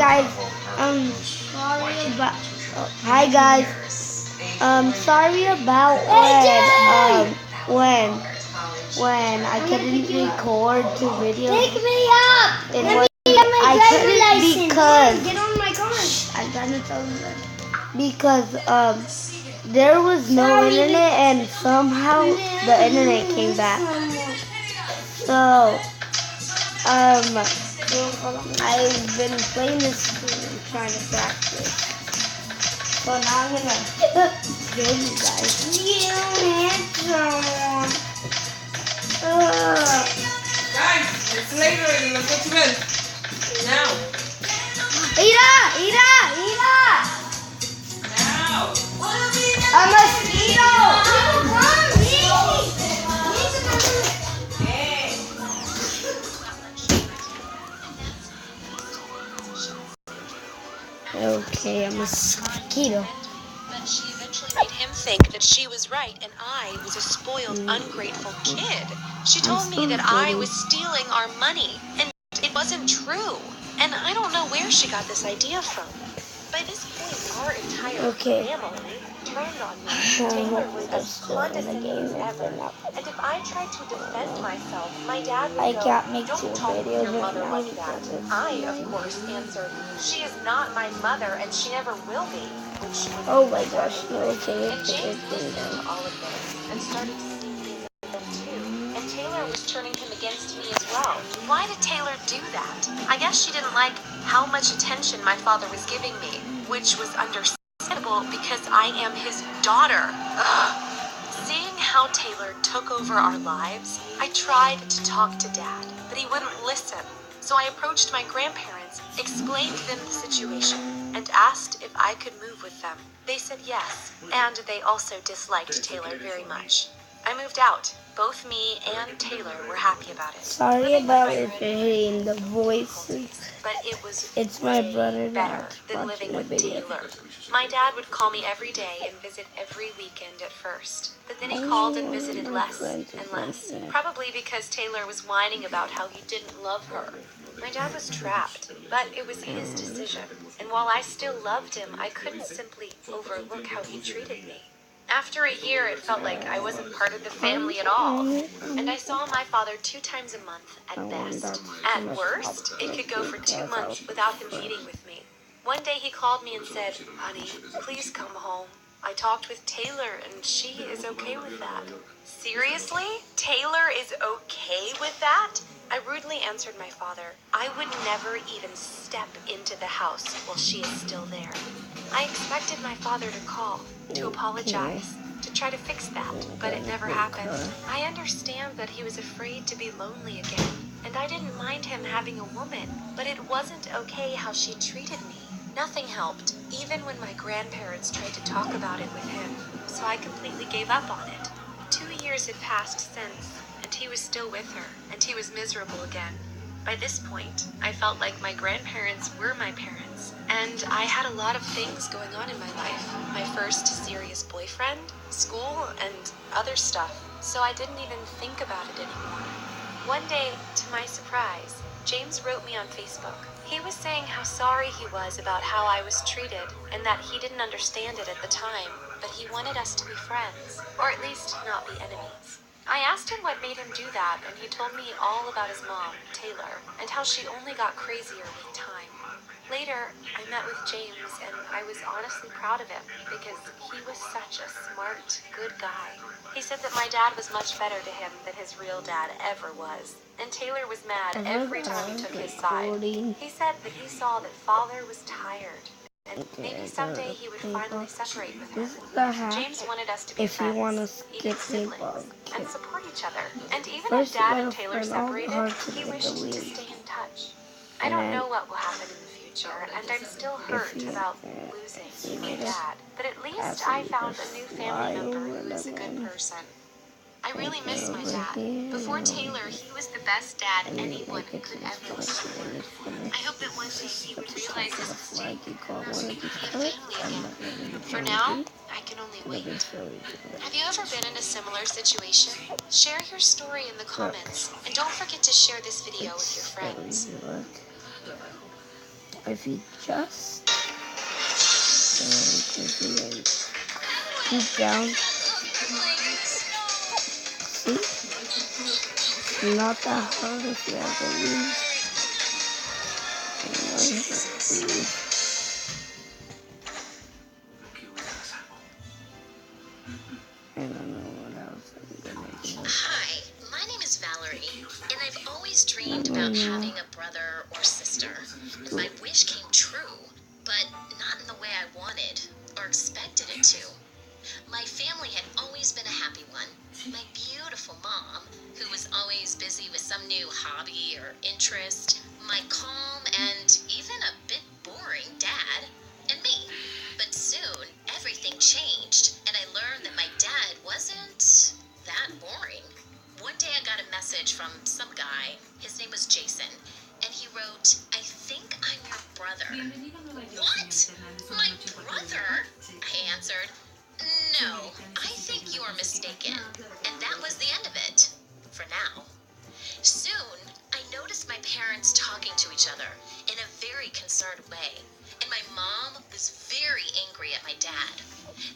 guys. Sorry about. Hi guys. Sorry about when I couldn't record two videos. Pick me up. It Let was me get my I driver's couldn't license. because Get on my car. I'm trying to tell you that. Because there was no internet and somehow the internet came back. So I've been playing this game trying to practice. So now I'm gonna show you guys. Guys, it's late already. Let's go to bed. Now. Ida! Now. A mosquito! Hey. Okay, I'm a mosquito. But she eventually made him think that she was right and I was a spoiled, ungrateful kid. She told me that I was stealing our money, and it wasn't true. And I don't know where she got this idea from. By this point, our entire family turned on me. Taylor was as condescending as ever. And if I tried to defend myself, my dad would go, "Don't talk to your mother like that." I, of course, answered, "She is not my mother, and she never will be." Which was Oh my gosh, no, okay. and James listened to all of this and started seeing them too. And Taylor was turning him against me as well. Why did Taylor do that? I guess she didn't like how much attention my father was giving me, which was understandable because I am his daughter. Ugh. Seeing how Taylor took over our lives, I tried to talk to Dad, but he wouldn't listen. So I approached my grandparents, explained to them the situation, and asked if I could move with them. They said yes, and they also disliked Taylor very much. I moved out. Both me and Taylor were happy about it. Sorry Living with about my if you're hearing the voices. but it was It's my way brother better that's than watching living the with video. Taylor. My dad would call me every day and visit every weekend at first, but then he called and visited less and less, probably because Taylor was whining about how he didn't love her. My dad was trapped, but it was his decision, and while I still loved him, I couldn't simply overlook how he treated me. After a year, it felt like I wasn't part of the family at all, and I saw my father 2 times a month at best. At worst, it could go for 2 months without him meeting with me. One day he called me and said, "Honey, please come home. I talked with Taylor and she is okay with that." Seriously? Taylor is okay with that? I rudely answered my father, I would never even step into the house while she is still there. I expected my father to call, to apologize, to try to fix that, but it never happened. I understand that he was afraid to be lonely again, and I didn't mind him having a woman, but it wasn't okay how she treated me. Nothing helped, even when my grandparents tried to talk about it with him, so I completely gave up on it. 2 years had passed since, and he was still with her, and he was miserable again. By this point, I felt like my grandparents were my parents, and I had a lot of things going on in my life. My first serious boyfriend, school, and other stuff, so I didn't even think about it anymore. One day, to my surprise, James wrote me on Facebook. He was saying how sorry he was about how I was treated, and that he didn't understand it at the time, but he wanted us to be friends, or at least not be enemies. I asked him what made him do that, and he told me all about his mom, Taylor, and how she only got crazier with time. Later, I met with James, and I was honestly proud of him, because he was such a smart, good guy. He said that my dad was much better to him than his real dad ever was, and Taylor was mad every time he took his side. He said that he saw that father was tired, and maybe someday he would finally separate with her. This is the hack. James wanted us to be If you want to friends, skip even the siblings, bug, and support each other. And even First, if Dad you and gotta Taylor find out separated, how to he get wished the to lead. stay in touch. I don't know what will happen in the future, and I'm still hurt about losing my dad. But at least I found a new family member who is a good person. I really miss my dad. Before Taylor, he was the best dad anyone could ever want. I hope that one day he would realize his mistake and us could be a family again. For now, I can only wait. Have you ever been in a similar situation? Share your story in the comments, and don't forget to share this video with your friends. if you just keep down, see? It's not that hard if you have to leave. I don't know what else I'm gonna do. Hi, my name is Valerie, and I've always dreamed about having a brother or sister. My wish came true, but not in the way I wanted or expected it to. My family had always been a happy one. My beautiful mom, who was always busy with some new hobby or interest, my calm and even a bit boring dad, and me. But soon, everything changed, and I learned that my dad wasn't that boring. One day I got a message from some guy. His name was Jason, and he wrote, "I think I'm your brother." "What? My brother?" I answered. "No, I think you are mistaken." And that was the end of it. For now. Soon, I noticed my parents talking to each other in a very concerned way, and my mom was very angry at my dad.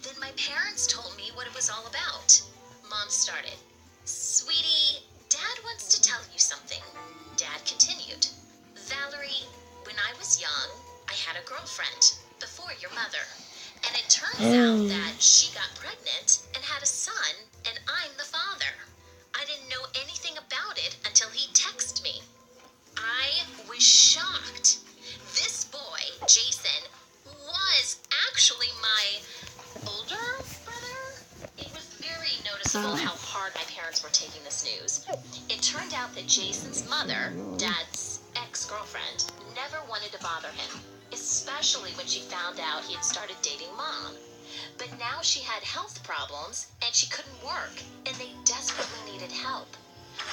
Then my parents told me what it was all about. Mom started, "Sweetie, Dad wants to tell you something." Dad continued, "Valerie, when I was young, I had a girlfriend before your mother. And it turns out that she got pregnant and had a son, and I'm the father. I didn't know anything about it until he texted me. I was shocked. This boy, Jason, was actually my older brother." It was very noticeable how hard my parents were taking this news. It turned out that Jason's mother, Dad's ex-girlfriend, never wanted to bother him, especially when she found out he had started dating Mom. But now she had health problems and she couldn't work, and they desperately needed help.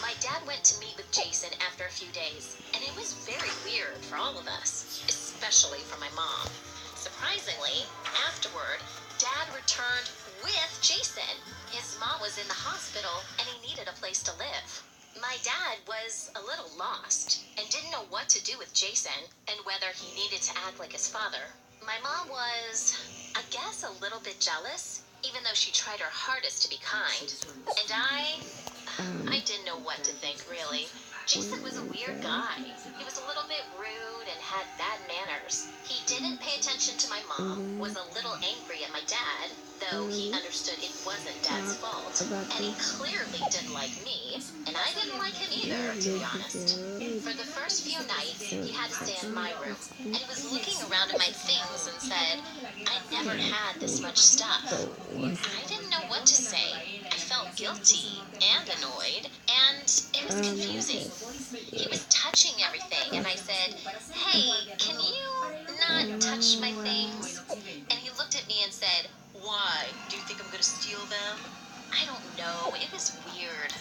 My dad went to meet with Jason after a few days, and it was very weird for all of us, especially for my mom. Surprisingly, afterward, Dad returned with Jason. His mom was in the hospital and he needed a place to live. My dad was a little lost and didn't know what to do with Jason and whether he needed to act like his father. My mom was, I guess, a little bit jealous, even though she tried her hardest to be kind. And I didn't know what to think, really. Jason was a weird guy. He was a little bit rude and had bad manners. He didn't pay attention to my mom, was a little angry at my dad, though he understood it wasn't Dad's fault. And he clearly didn't like me, and I didn't like him either, to be honest. For the first few nights, he had to stay in my room, and he was looking around at my things and said, "I never had this much stuff." I didn't know what to say. I felt guilty and annoyed, and it was confusing. He was touching everything, and I said, "Hey, can you not touch my things?" And he looked at me and said, "Why? Do you think I'm going to steal them?" I don't know. It was weird.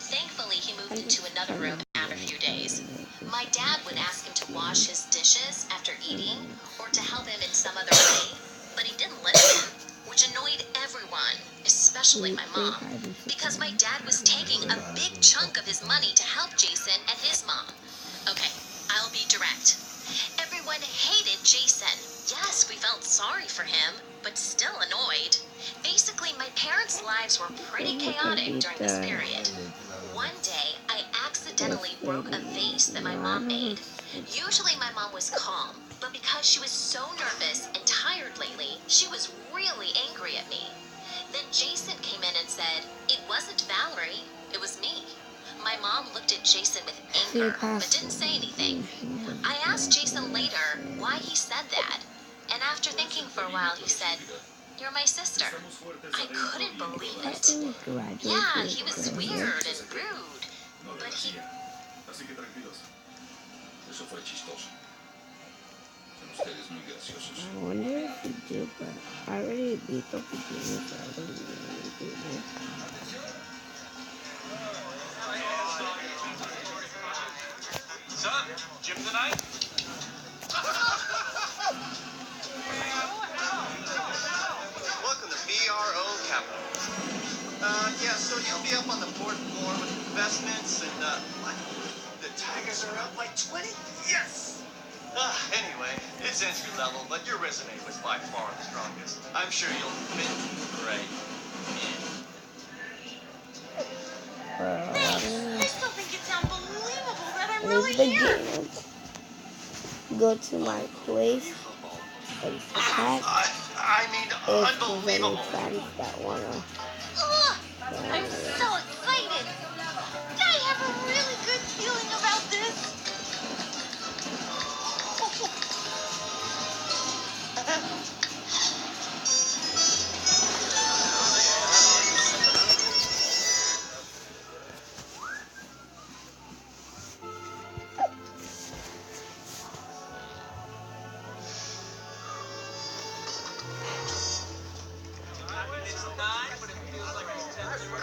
Thankfully, he moved into another room after a few days. My dad would ask him to wash his dishes after eating or to help him in some other way, but he didn't listen, which annoyed everyone, especially my mom, because my dad was taking a big chunk of his money to help Jason and his mom. Okay, I'll be direct. Everyone hated Jason. Yes, we felt sorry for him, but still annoyed. Basically, my parents' lives were pretty chaotic during this period. One day, I accidentally broke a vase that my mom made. Usually my mom was calm, but because she was so nervous and tired lately, she was really angry at me. Then Jason came in and said, "It wasn't Valerie, it was me." My mom looked at Jason with anger, but didn't say anything. I asked Jason later why he said that, and after thinking for a while, he said, "You're my sister." I couldn't believe it. Yeah, he was weird and rude, but he... Así que tranquilos. Eso fue chistoso. Son ustedes muy graciosos. I wonder if you do, but I already beat the beginning, so I don't really do this. Son, gym tonight? Welcome to BRO Capital. Yeah, so you'll be up on the fourth floor with investments and, what? The Tigers are up like 20? Yes! Anyway, it's entry level, but your resume was by far the strongest. I'm sure you'll fit right in. I still think it's unbelievable that I'm Leave really the here. game. Go to my place and check I mean, if there's any unbelievable. friends that wanna. Ugh, I'm so excited. I have a really good feeling about this.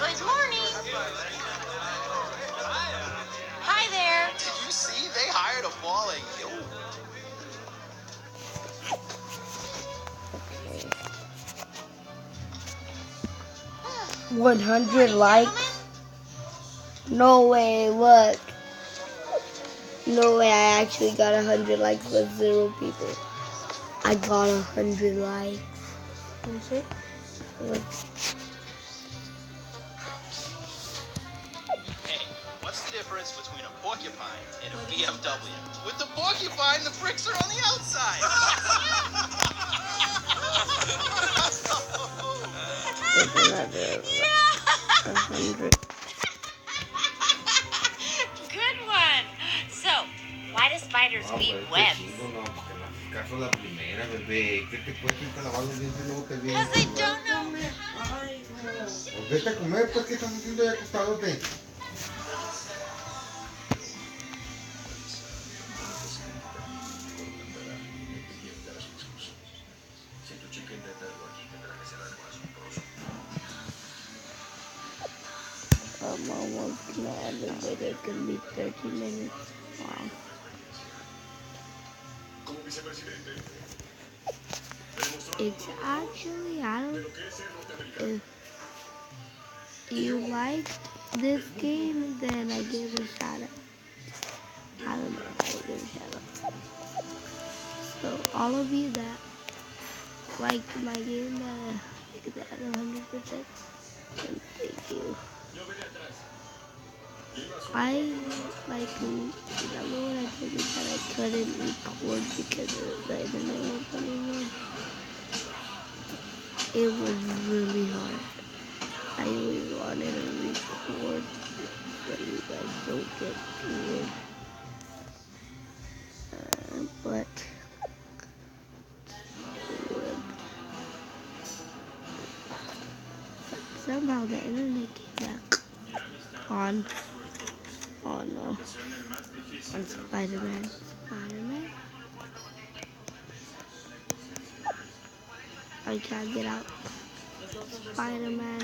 Good morning. Hi there. Did you see? They hired a ball like you. 100 likes? No way, look. No way, I actually got 100 likes with 0 people. I got 100 likes. Let me see. Look. Hey, what's the difference between a porcupine and a BMW? With the porcupine, the bricks are on the outside. There's another 100. Good one. So, why do spiders weave webs? ¿Acaso la primera, bebé? ¿Qué te cuesta irte a lavar los dientes y luego te vienes? Because I don't know. Ay, no. Pues vete a comer, pues, ¿qué estás haciendo ya acostadote? Si tu chica intenta algo aquí, tendrá que ser algo asombroso. I'm almost gonna end the video. It's gonna be 30 minutes. Wow. Como vicepresidente, It's actually, I don't, if you like this game, then I give a shout out. I don't know if I give a shout out. So all of you that like my game, that 100%, then thank you. I remember when I told you that I couldn't record because the internet was running. It was really hard. I always wanted to record so you guys don't get bored. But somehow the internet came back on Spider-Man. I can't get out. Spider-Man.